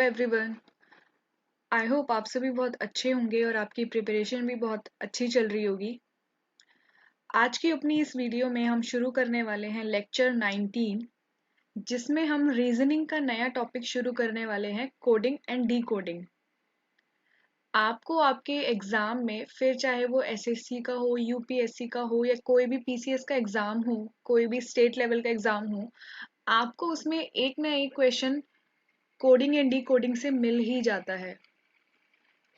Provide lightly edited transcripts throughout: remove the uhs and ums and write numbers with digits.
Everyone. I hope आप सभी बहुत अच्छे होंगे और आपकी प्रिपरेशन भी बहुत अच्छी चल रही होगी। आज की अपनी इस वीडियो में हम शुरू करने वाले हैं लेक्चर 19, जिसमें हम रीजनिंग का नया टॉपिक शुरू करने वाले हैं, कोडिंग एंड डी कोडिंग। आपको आपके एग्जाम में, फिर चाहे वो एसएससी का हो, यूपीएससी का हो या कोई भी पीसीएस का एग्जाम हो, कोई भी स्टेट लेवल का एग्जाम हो, आपको उसमें एक ना एक question coding and D coding से मिल ही जाता है।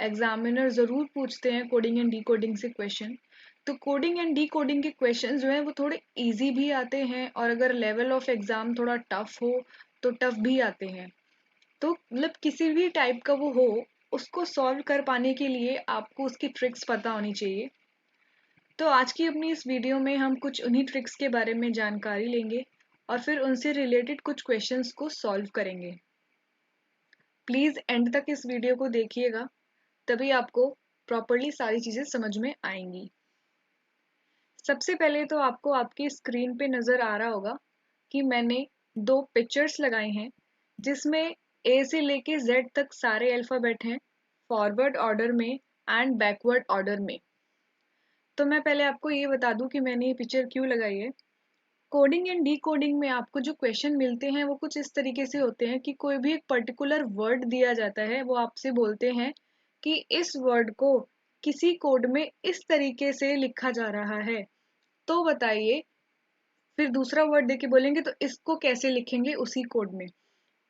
एग्जामिनर ज़रूर पूछते हैं कोडिंग एंड डी कोडिंग से क्वेश्चन। तो कोडिंग एंड डी कोडिंग के क्वेश्चन जो हैं वो थोड़े इजी भी आते हैं, और अगर लेवल ऑफ एग्ज़ाम थोड़ा टफ हो तो टफ भी आते हैं। तो मतलब किसी भी टाइप का वो हो, उसको सॉल्व कर पाने के लिए आपको उसकी ट्रिक्स पता होनी चाहिए। तो आज की अपनी इस वीडियो में हम कुछ उन्हीं ट्रिक्स के बारे में जानकारी लेंगे और फिर उनसे रिलेटेड कुछ क्वेश्चंस को सॉल्व करेंगे। प्लीज़ एंड तक इस वीडियो को देखिएगा, तभी आपको प्रॉपरली सारी चीज़ें समझ में आएंगी। सबसे पहले तो आपको आपकी स्क्रीन पे नज़र आ रहा होगा कि मैंने दो पिक्चर्स लगाए हैं, जिसमें ए से लेके जेड तक सारे अल्फ़ाबेट हैं, फॉरवर्ड ऑर्डर में एंड बैकवर्ड ऑर्डर में। तो मैं पहले आपको ये बता दूं कि मैंने ये पिक्चर क्यों लगाई है। कोडिंग एंड डी कोडिंग में आपको जो क्वेश्चन मिलते हैं वो कुछ इस तरीके से होते हैं कि कोई भी एक पर्टिकुलर वर्ड दिया जाता है, वो आपसे बोलते हैं कि इस वर्ड को किसी कोड में इस तरीके से लिखा जा रहा है, तो बताइए। फिर दूसरा वर्ड देके बोलेंगे तो इसको कैसे लिखेंगे उसी कोड में।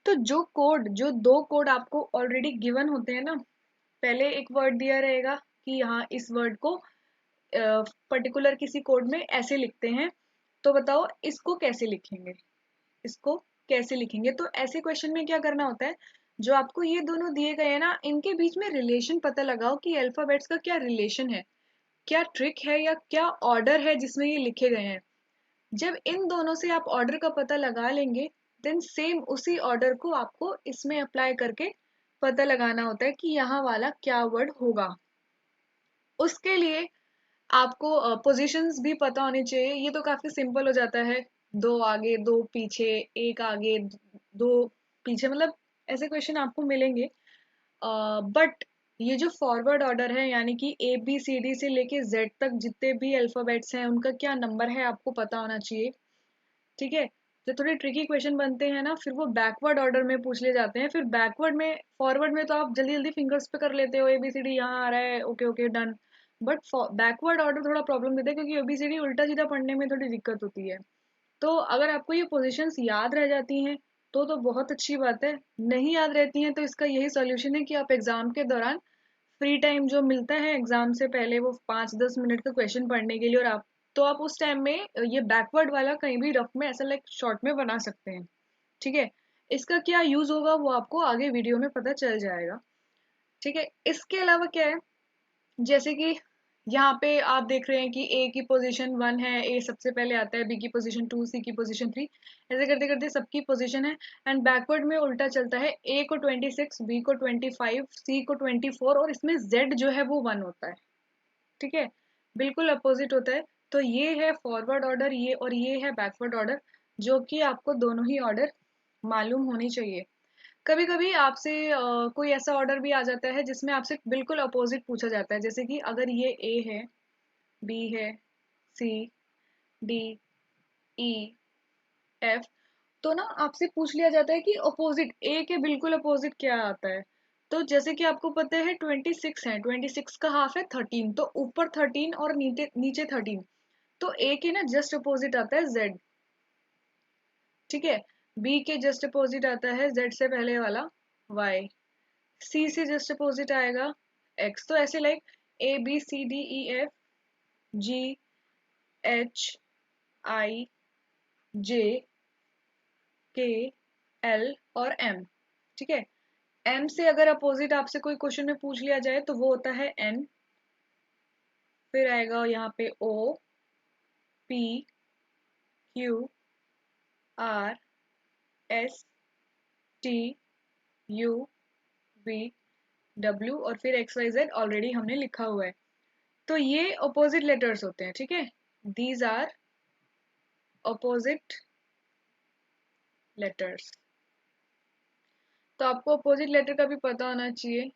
तो जो दो कोड आपको ऑलरेडी गिवन होते हैं ना, पहले एक वर्ड दिया रहेगा कि यहाँ इस वर्ड को पर्टिकुलर किसी कोड में ऐसे लिखते हैं, तो बताओ इसको कैसे लिखेंगे, इसको कैसे लिखेंगे। तो ऐसे क्वेश्चन में क्या करना होता है, जो आपको ये दोनों दिए गए हैं ना, इनके बीच में रिलेशन पता लगाओ कि अल्फाबेट्स का क्या रिलेशन है, क्या ट्रिक है या क्या ऑर्डर है जिसमें ये लिखे गए हैं। जब इन दोनों से आप ऑर्डर का पता लगा लेंगे, देन सेम उसी ऑर्डर को आपको इसमें अप्लाई करके पता लगाना होता है कि यहाँ वाला क्या वर्ड होगा। उसके लिए आपको पोजीशंस भी पता होनी चाहिए। ये तो काफी सिंपल हो जाता है, दो आगे दो पीछे, एक आगे दो पीछे, मतलब ऐसे क्वेश्चन आपको मिलेंगे। बट ये जो फॉरवर्ड ऑर्डर है, यानी कि ए बी सी डी से लेके जेड तक जितने भी अल्फाबेट्स हैं उनका क्या नंबर है आपको पता होना चाहिए। ठीक है। जो थोड़े ट्रिकी क्वेश्चन बनते हैं ना, फिर वो बैकवर्ड ऑर्डर में पूछ ले जाते हैं। फिर बैकवर्ड में, फॉरवर्ड में तो आप जल्दी जल्दी फिंगर्स पे कर लेते हो, ABCD यहाँ आ रहा है, okay okay done. But backward order थोड़ा प्रॉब्लम देता है, क्योंकि ABCD उल्टा सीधा पढ़ने में थोड़ी दिक्कत होती है। तो अगर आपको ये पोजीशंस याद रह जाती हैं तो बहुत अच्छी बात है। नहीं याद रहती हैं तो इसका यही सॉल्यूशन है कि आप एग्जाम के दौरान फ्री टाइम जो मिलता है एग्जाम से पहले, वो 5-10 मिनट का क्वेश्चन पढ़ने के लिए, और आप उस टाइम में ये बैकवर्ड वाला कहीं भी रफ में ऐसा लाइक शॉर्ट में बना सकते हैं। ठीक है। इसका क्या यूज होगा वो आपको आगे वीडियो में पता चल जाएगा। ठीक है। इसके अलावा क्या है, जैसे कि यहाँ पे आप देख रहे हैं कि ए की पोजीशन 1 है, ए सबसे पहले आता है, बी की पोजीशन 2, सी की पोजीशन 3, ऐसे करते करते सबकी पोजीशन है। एंड बैकवर्ड में उल्टा चलता है, ए को 26, बी को 25, सी को 24, और इसमें जेड जो है वो 1 होता है। ठीक है। बिल्कुल अपोजिट होता है। तो ये है फॉरवर्ड ऑर्डर, ये और ये है बैकवर्ड ऑर्डर, जो कि आपको दोनों ही ऑर्डर मालूम होनी चाहिए। कभी कभी आपसे कोई ऐसा ऑर्डर भी आ जाता है जिसमें आपसे बिल्कुल अपोजिट पूछा जाता है, जैसे कि अगर ये ए है, बी है, सी, डी, ई, एफ, तो ना आपसे पूछ लिया जाता है कि अपोजिट ए के बिल्कुल अपोजिट क्या आता है। तो जैसे कि आपको पता है 26 है, 26 का हाफ है 13, तो ऊपर 13 और नीचे नीचे 13, तो ए के ना जस्ट अपोजिट आता है जेड। ठीक है। बी के जस्ट अपोजिट आता है जेड से पहले वाला वाई, सी से जस्ट अपोजिट आएगा एक्स। तो ऐसे लाइक ABCDEF GHI JKL और M। ठीक है। M से अगर अपोजिट आपसे कोई क्वेश्चन में पूछ लिया जाए तो वो होता है N, फिर आएगा यहाँ पे OPQRSTUVW, और फिर XYZ ऑलरेडी हमने लिखा हुआ है। तो ये अपोजिट लेटर्स होते हैं। ठीक है। These are opposite letters. तो आपको अपोजिट लेटर का भी पता होना चाहिए।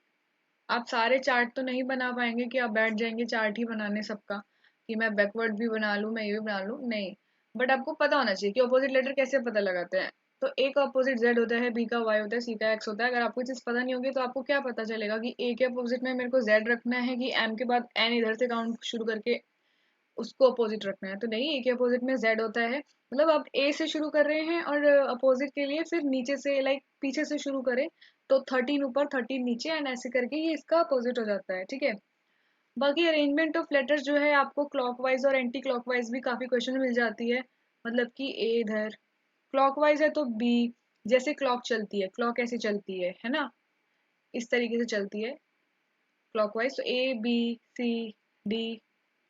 आप सारे चार्ट तो नहीं बना पाएंगे कि आप बैठ जाएंगे चार्ट ही बनाने सबका, कि मैं बैकवर्ड भी बना लूँ, मैं ये भी बना लूँ, नहीं। बट आपको पता होना चाहिए कि अपोजिट लेटर कैसे पता लगाते हैं। तो ए का अपोजिट जेड होता है, बी का वाई होता है, सी का एक्स होता है। अगर आपको चीज पता नहीं होगी तो आपको क्या पता चलेगा कि ए के अपोजिट में मेरे को जेड रखना है, कि एम के बाद एन इधर से काउंट शुरू करके उसको अपोजिट रखना है। तो नहीं, ए के अपोजिट में जेड होता है। मतलब आप ए से शुरू कर रहे हैं और अपोजिट के लिए फिर नीचे से, लाइक पीछे से शुरू करें तो 13 ऊपर 13 नीचे, एंड ऐसे करके ये इसका अपोजिट हो जाता है। ठीक है। बाकी अरेंजमेंट ऑफ लेटर्स जो है आपको क्लॉकवाइज और एंटी क्लॉकवाइज भी काफी क्वेश्चन में मिल जाती है। मतलब कि ए इधर क्लॉकवाइज है तो बी, जैसे क्लॉक चलती है, क्लॉक ऐसे चलती है ना, इस तरीके से चलती है क्लॉकवाइज। तो A B C D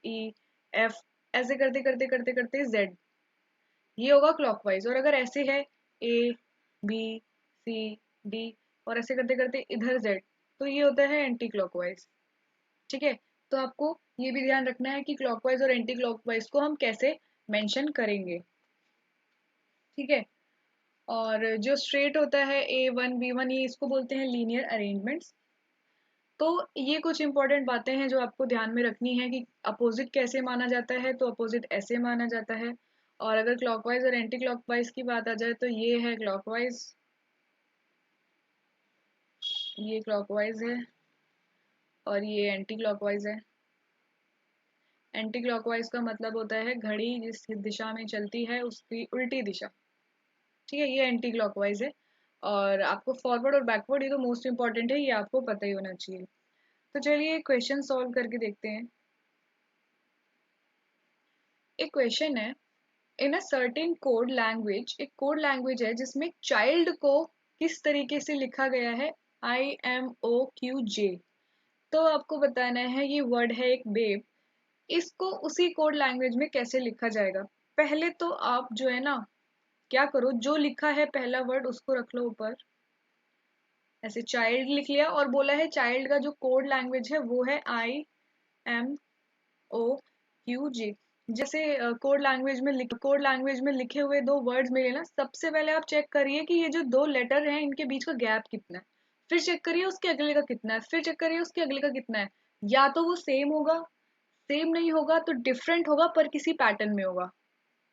E F, ऐसे करते करते करते करते जेड, ये होगा क्लॉकवाइज। और अगर ऐसे है ए बी सी डी और ऐसे करते करते इधर जेड, तो ये होता है एंटी क्लॉकवाइज। ठीक है। तो आपको ये भी ध्यान रखना है कि क्लॉकवाइज और एंटी क्लॉकवाइज को हम कैसे मेंशन करेंगे। ठीक है। और जो स्ट्रेट होता है A1 B1, ये इसको बोलते हैं लीनियर अरेंजमेंट्स। तो ये कुछ इंपॉर्टेंट बातें हैं जो आपको ध्यान में रखनी है कि अपोजिट कैसे माना जाता है। तो अपोजिट ऐसे माना जाता है। और अगर क्लॉकवाइज और एंटी क्लॉकवाइज की बात आ जाए तो ये है क्लॉकवाइज, ये क्लॉकवाइज है और ये एंटी क्लॉकवाइज है। एंटी क्लॉकवाइज का मतलब होता है घड़ी जिस दिशा में चलती है उसकी उल्टी दिशा। ठीक है, ये एंटी क्लॉकवाइज है। और आपको फॉरवर्ड और बैकवर्ड, ये तो मोस्ट इंपॉर्टेंट है, ये आपको पता ही होना चाहिए। तो चलिए क्वेश्चन सॉल्व करके देखते हैं। एक क्वेश्चन है, इन अ सर्टेन कोड लैंग्वेज, एक कोड लैंग्वेज है जिसमें चाइल्ड को किस तरीके से लिखा गया है, IMOQJ। तो आपको बताना है, ये वर्ड है एक बेब, इसको उसी कोड लैंग्वेज में कैसे लिखा जाएगा। पहले तो आप जो है ना, क्या करो, जो लिखा है पहला वर्ड उसको रख लो ऊपर, ऐसे चाइल्ड लिख लिया और बोला है चाइल्ड का जो कोड लैंग्वेज है वो है IMOQJ। जैसे कोड लैंग्वेज में लिखे हुए दो वर्ड्स मिले ना, सबसे पहले आप चेक करिए कि ये जो दो लेटर हैं इनके बीच का गैप कितना है, फिर चेक करिए उसके अगले का कितना है, फिर चेक करिए उसके अगले का कितना है। या तो वो सेम होगा, सेम नहीं होगा तो डिफरेंट होगा पर किसी पैटर्न में होगा।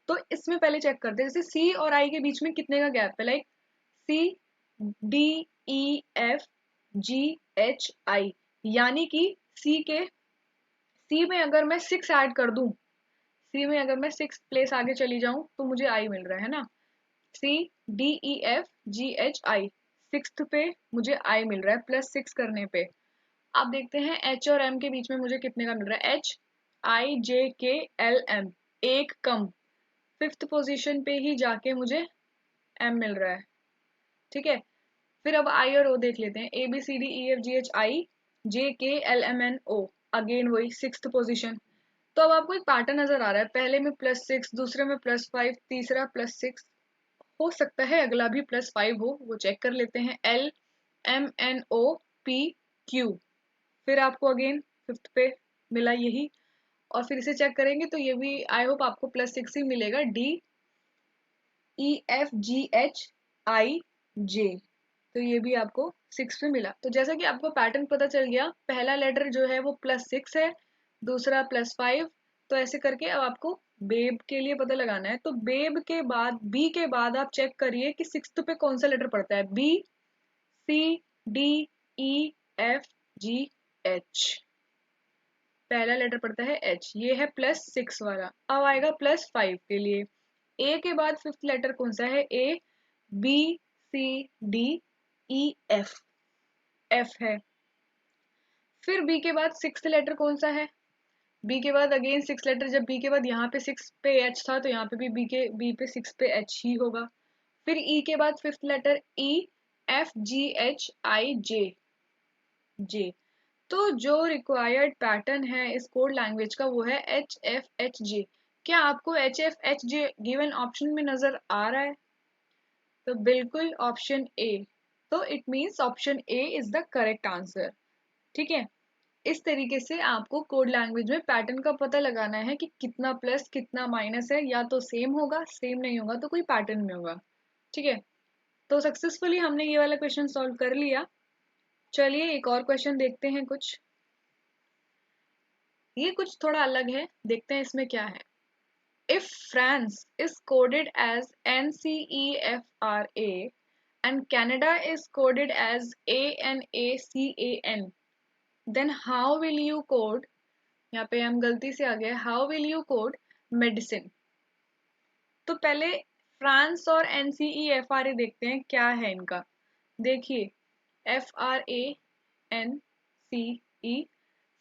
तो इसमें पहले चेक करते हैं, जैसे सी और आई के बीच में कितने का गैप है, लाइक CDEFGHI, यानी कि सी में अगर मैं 6 ऐड कर दूं, सी में अगर मैं 6 प्लेस आगे चली जाऊं तो मुझे आई मिल रहा है ना। CDEFGHI, सिक्स्थ पे मुझे आई मिल रहा है +6 करने पे। आप देखते हैं एच और एम के बीच में मुझे कितने का मिल रहा है, HIJKLM, एक कम, फिफ्थ पोजीशन पे ही जाके मुझे एम मिल रहा है। ठीक है। फिर अब आई और ओ देख लेते हैं, ABCDEFGHI JKLMNO, अगेन वही सिक्स्थ पोजीशन। तो अब आपको एक पैटर्न नजर आ रहा है, पहले में +6, दूसरे में +5, तीसरा +6, हो सकता है अगला भी +5 हो, वो चेक कर लेते हैं। LMNOPQ, फिर आपको अगेन फिफ्थ पे मिला यही, और फिर इसे चेक करेंगे तो ये भी आई होप आपको +6 ही मिलेगा, DEFGHIJ, तो ये भी आपको 6 पे मिला। तो जैसा कि आपको पैटर्न पता चल गया, पहला लेटर जो है वो +6 है, दूसरा +5, तो ऐसे करके अब आपको बेब के लिए पता लगाना है। तो बेब के बाद, बी के बाद आप चेक करिए कि सिक्स्थ पे कौन सा लेटर पड़ता है, BCDEFGH, पहला लेटर पड़ता है H, ये है +6 वाला। अब आएगा +5 के लिए, ए के बाद फिफ्थ लेटर कौन सा है, ABCDEF, एफ है। फिर बी के बाद सिक्स्थ लेटर कौन सा है, बी के बाद अगेन सिक्स लेटर, जब बी के बाद यहाँ पे 6 पे एच था तो यहाँ पे भी बी पे 6 पे एच ही होगा। फिर ई के बाद फिफ्थ लेटर EFGHIJ। तो जो रिक्वायर्ड पैटर्न है इस कोड लैंग्वेज का वो है HFHJ। क्या आपको HFHJ गिवन ऑप्शन में नजर आ रहा है? तो बिल्कुल ऑप्शन ए, तो it means option A is the correct answer. ठीक है। इस तरीके से आपको कोड लैंग्वेज में पैटर्न का पता लगाना है कि कितना प्लस कितना माइनस है, या तो सेम होगा, सेम नहीं होगा तो कोई पैटर्न में होगा। ठीक है। तो सक्सेसफुली हमने ये वाला क्वेश्चन सॉल्व कर लिया। चलिए एक और क्वेश्चन देखते हैं कुछ। ये कुछ थोड़ा अलग है, देखते हैं इसमें क्या है। If France is coded as NCEFRA and Canada is coded as ANACAN, then how will you code, यहाँ पे हम गलती से आ गए, how will you code medicine? तो पहले फ्रांस और NCEFRA देखते हैं क्या है इनका। देखिए FRANCE,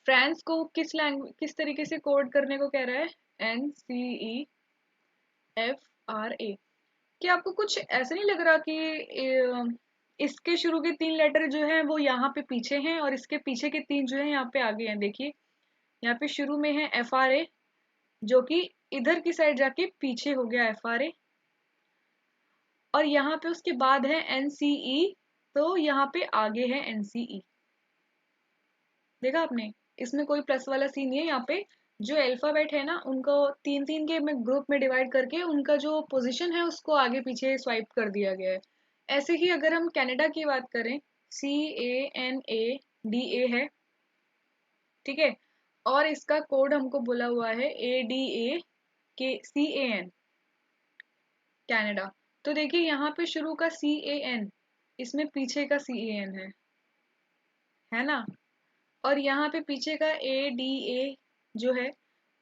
फ्रांस को किस तरीके से कोड करने को कह रहा है, NCEFRA। क्या आपको कुछ ऐसा नहीं लग रहा कि इसके शुरू के 3 लेटर जो हैं वो यहाँ पे पीछे हैं और इसके पीछे के 3 जो हैं यहाँ पे आगे हैं। देखिए यहाँ पे शुरू में है FRA जो कि इधर की साइड जाके पीछे हो गया FRA, और यहाँ पे उसके बाद है NCE, तो यहाँ पे आगे है NCE। देखा आपने, इसमें कोई प्लस वाला सीन नहीं है। यहाँ पे जो अल्फाबेट है ना उनको 3-3 के में ग्रुप में डिवाइड करके उनका जो पोजीशन है उसको आगे पीछे स्वाइप कर दिया गया है। ऐसे ही अगर हम कनाडा की बात करें, CANADA है, ठीक है, और इसका कोड हमको बोला हुआ है ADACAN, कनाडा। तो देखिए यहाँ पे शुरू का CAN, इसमें पीछे का CAN है ना, और यहाँ पे पीछे का ADA जो है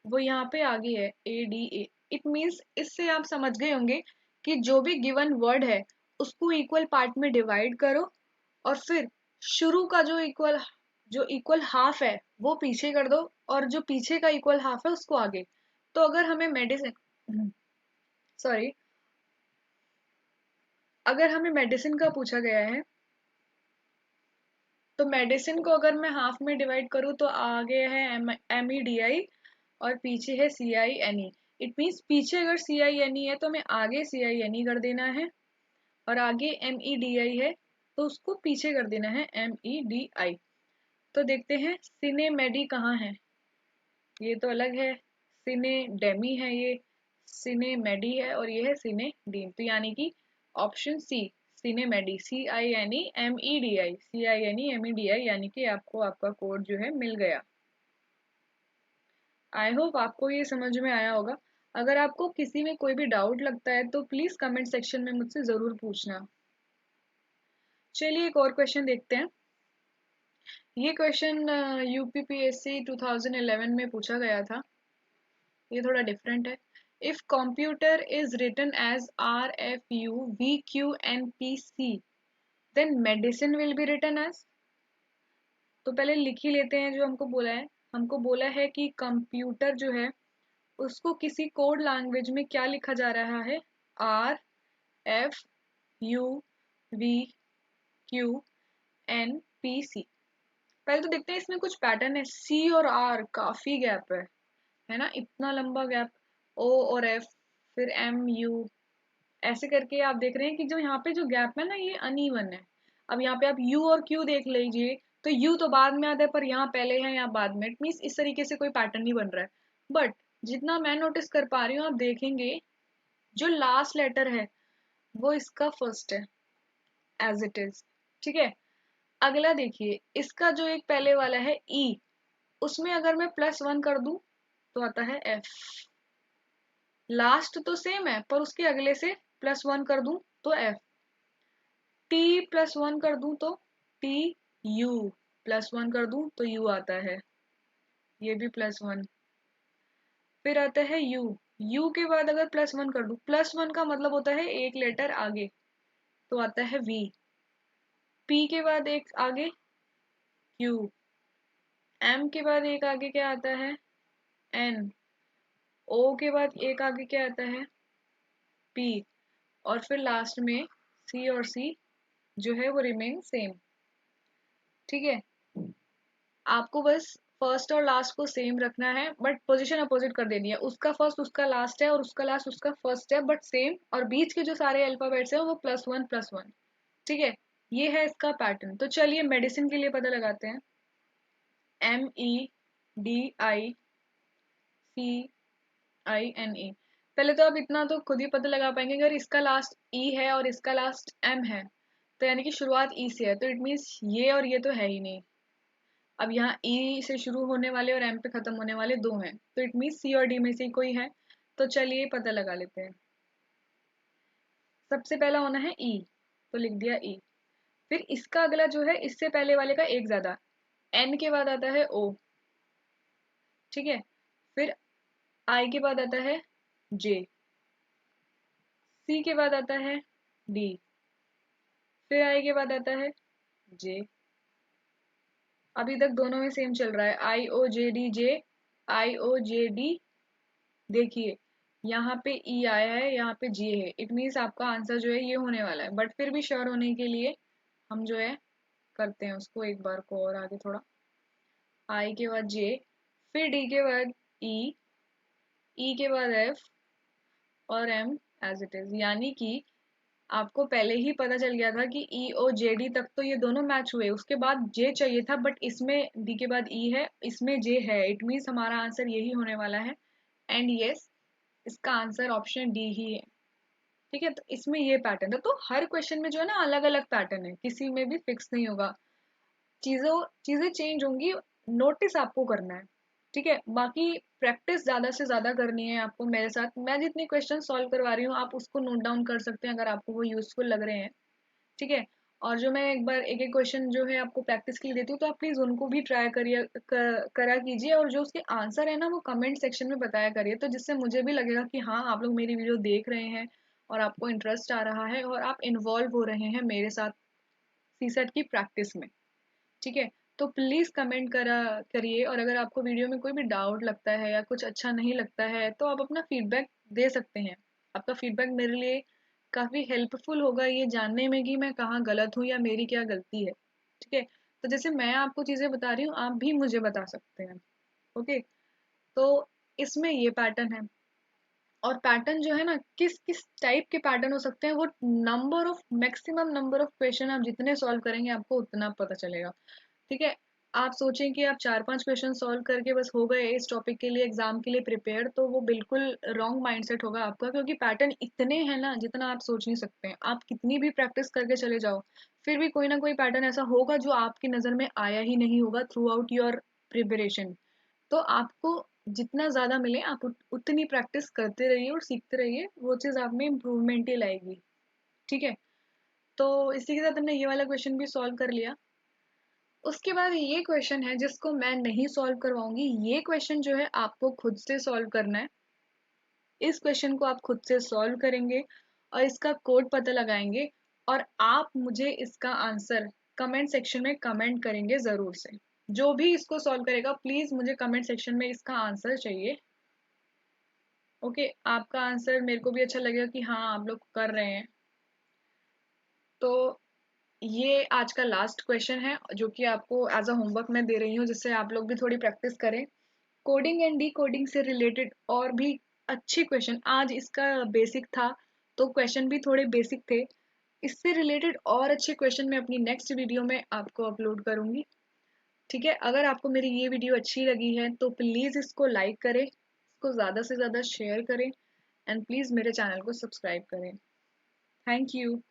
वो यहाँ पे आगे है ADA। इट मीन्स इससे आप समझ गए होंगे कि जो भी गिवन वर्ड है उसको इक्वल पार्ट में डिवाइड करो और फिर शुरू का जो इक्वल हाफ है वो पीछे कर दो और जो पीछे का इक्वल हाफ है उसको आगे। तो अगर हमें मेडिसिन सॉरी अगर हमें मेडिसिन का पूछा गया है तो मेडिसिन को अगर मैं हाफ में डिवाइड करूँ तो आगे है MEDI और पीछे है CINE। इट मीन्स पीछे अगर CINE है तो हमें आगे CINE कर देना है, और आगे MEDI है तो उसको पीछे कर देना है MEDI। तो देखते हैं सिनेमेडी कहाँ है, ये तो अलग है, सिनेडेमी है, ये सिनेमेडी है और ये है सिनेडीन। तो यानी कि ऑप्शन सी सिनेमेडी, CINEMEDI यानी कि आपको आपका कोड जो है मिल गया। आई होप आपको ये समझ में आया होगा। अगर आपको किसी में कोई भी डाउट लगता है तो प्लीज कमेंट सेक्शन में मुझसे जरूर पूछना। चलिए एक और क्वेश्चन देखते हैं। ये क्वेश्चन UPPSC 2011 में पूछा गया था, ये थोड़ा डिफरेंट है। If computer is written as RFUVQNPC then medicine will be written as. तो पहले लिख ही लेते हैं जो हमको बोला है। हमको बोला है कि कंप्यूटर जो है उसको किसी कोड लैंग्वेज में क्या लिखा जा रहा है, RFUVQNPC। पहले तो देखते हैं इसमें कुछ पैटर्न है। C और R काफी गैप है ना, इतना लंबा गैप। O और F, फिर MU, ऐसे करके आप देख रहे हैं कि जो यहाँ पे जो गैप है ना ये अनइवन है। अब यहाँ पे आप U और Q देख लीजिए तो U तो बाद में आता है पर यहाँ पहले है यहाँ बाद में। इट मीन्स इस तरीके से कोई पैटर्न नहीं बन रहा है। बट जितना मैं नोटिस कर पा रही हूँ, आप देखेंगे जो लास्ट लेटर है वो इसका फर्स्ट है एज इट इज, ठीक है। अगला देखिए इसका जो एक पहले वाला है E, उसमें अगर मैं +1 कर दूं तो आता है F। लास्ट तो सेम है पर उसके अगले से +1 कर दूं तो F। T +1 कर दूं तो TU, +1 कर दूं तो U आता है, ये भी +1। फिर आता है U के बाद अगर +1 कर दूं, +1 का मतलब होता है एक लेटर आगे, तो आता है V। P के बाद एक आगे Q, M के बाद एक आगे क्या आता है N, O के बाद एक आगे क्या आता है P, और फिर लास्ट में C और C जो है वो रिमेन सेम, ठीक है। आपको बस फर्स्ट और लास्ट को सेम रखना है बट पोजीशन अपोजिट कर देनी है। उसका फर्स्ट उसका लास्ट है और उसका लास्ट उसका फर्स्ट है बट सेम, और बीच के जो सारे अल्फाबेट्स हैं वो +1 +1, ठीक है। ये है इसका पैटर्न। तो चलिए मेडिसिन के लिए पता लगाते हैं। MEDICINE, पहले तो आप इतना तो खुद ही पता लगा पाएंगे, अगर इसका लास्ट ई है और इसका लास्ट एम है तो यानी कि शुरुआत ई से है, तो इट मीन्स ये और ये तो है ही नहीं। अब यहाँ ई से शुरू होने वाले और एम पे खत्म होने वाले दो हैं, तो इट मीन्स सी और डी में से ही कोई है। तो चलिए पता लगा लेते हैं। सबसे पहला होना है ई, तो लिख दिया ई। फिर इसका अगला जो है इससे पहले वाले का एक ज्यादा, एन के बाद आता है ओ, ठीक है। फिर आई के बाद आता है जे, सी के बाद आता है डी, फिर आई के बाद आता है जे। अभी तक दोनों में सेम चल रहा है, आई ओ जे डी जे, आई ओ जे डी। देखिए यहाँ पे ई आया है, यहाँ पे जे है, इट मीन्स आपका आंसर जो है ये होने वाला है। बट फिर भी श्योर होने के लिए हम जो है करते हैं उसको एक बार को और आगे थोड़ा। आई के बाद जे, फिर डी के बाद ई, ई के बाद एफ और एम एज इट इज। यानी कि आपको पहले ही पता चल गया था कि ई ओ जे डी तक तो ये दोनों मैच हुए, उसके बाद जे चाहिए था, बट इसमें डी के बाद ई है, इसमें जे है, इट मीन्स हमारा आंसर यही होने वाला है। एंड यस, इसका आंसर ऑप्शन डी ही है। ठीक है, तो इसमें ये पैटर्न है। तो हर क्वेश्चन में जो है ना अलग अलग पैटर्न है, किसी में भी फिक्स नहीं होगा। चीजें चेंज होंगी, नोटिस आपको करना है। ठीक है, बाकी प्रैक्टिस ज्यादा से ज्यादा करनी है आपको मेरे साथ। मैं जितनी क्वेश्चन सॉल्व करवा रही हूँ आप उसको नोट डाउन कर सकते हैं अगर आपको वो यूजफुल लग रहे हैं। ठीक है, और जो मैं एक बार एक एक क्वेश्चन जो है आपको प्रैक्टिस के लिए देती हूँ, तो आप प्लीज उनको भी ट्राई करिए, करा कीजिए, और जो उसके आंसर है ना वो कमेंट सेक्शन में बताया करिए, तो जिससे मुझे भी लगेगा कि हाँ आप लोग मेरी वीडियो देख रहे हैं और आपको इंटरेस्ट आ रहा है और आप इन्वॉल्व हो रहे हैं मेरे साथ सीसेट की प्रैक्टिस में। ठीक है, तो प्लीज कमेंट करिए, और अगर आपको वीडियो में कोई भी डाउट लगता है या कुछ अच्छा नहीं लगता है तो आप अपना फीडबैक दे सकते हैं। आपका फीडबैक मेरे लिए काफी हेल्पफुल होगा ये जानने में कि मैं कहाँ गलत हूँ या मेरी क्या गलती है। ठीक है, तो जैसे मैं आपको चीजें बता रही हूँ आप भी मुझे बता सकते हैं। ओके, तो इसमें ये पैटर्न है। और पैटर्न जो है ना किस किस टाइप के पैटर्न हो सकते हैं, वो number of maximum number of question आप जितने सॉल्व करेंगे आपको उतना पता चलेगा। ठीक है, आप सोचें कि आप 4-5 क्वेश्चन सॉल्व करके बस हो गए इस टॉपिक के लिए एग्जाम के लिए प्रिपेयर, तो वो बिल्कुल रॉन्ग माइंडसेट होगा आपका, क्योंकि पैटर्न इतने हैं ना जितना आप सोच नहीं सकते हैं। आप कितनी भी प्रैक्टिस करके चले जाओ फिर भी कोई ना कोई पैटर्न ऐसा होगा जो आपकी नज़र में आया ही नहीं होगा थ्रू आउट योर प्रिपरेशन। तो आपको जितना ज्यादा मिले आप उतनी प्रैक्टिस करते रहिए और सीखते रहिए, वो चीज आप में इम्प्रूवमेंट ही लाएगी। ठीक है, तो इसी के साथ हमने ये वाला क्वेश्चन भी सॉल्व कर लिया। उसके बाद ये क्वेश्चन है जिसको मैं नहीं सॉल्व करवाऊंगी, ये क्वेश्चन जो है आपको खुद से सॉल्व करना है। इस क्वेश्चन को आप खुद से सॉल्व करेंगे और इसका कोड पता लगाएंगे, और आप मुझे इसका आंसर कमेंट सेक्शन में कमेंट करेंगे जरूर से। जो भी इसको सॉल्व करेगा प्लीज मुझे कमेंट सेक्शन में इसका आंसर चाहिए। ओके, आपका आंसर मेरे को भी अच्छा लगेगा कि हाँ आप लोग कर रहे हैं। तो ये आज का लास्ट क्वेश्चन है जो कि आपको एज अ होमवर्क मैं दे रही हूँ, जिससे आप लोग भी थोड़ी प्रैक्टिस करें। कोडिंग एंड डी कोडिंग से रिलेटेड और भी अच्छे क्वेश्चन, आज इसका बेसिक था तो क्वेश्चन भी थोड़े बेसिक थे, इससे रिलेटेड और अच्छे क्वेश्चन मैं अपनी नेक्स्ट वीडियो में आपको अपलोड करूंगी। ठीक है, अगर आपको मेरी ये वीडियो अच्छी लगी है तो प्लीज़ इसको लाइक करें, इसको ज़्यादा से ज़्यादा शेयर करें, एंड प्लीज़ मेरे चैनल को सब्सक्राइब करें। Thank you.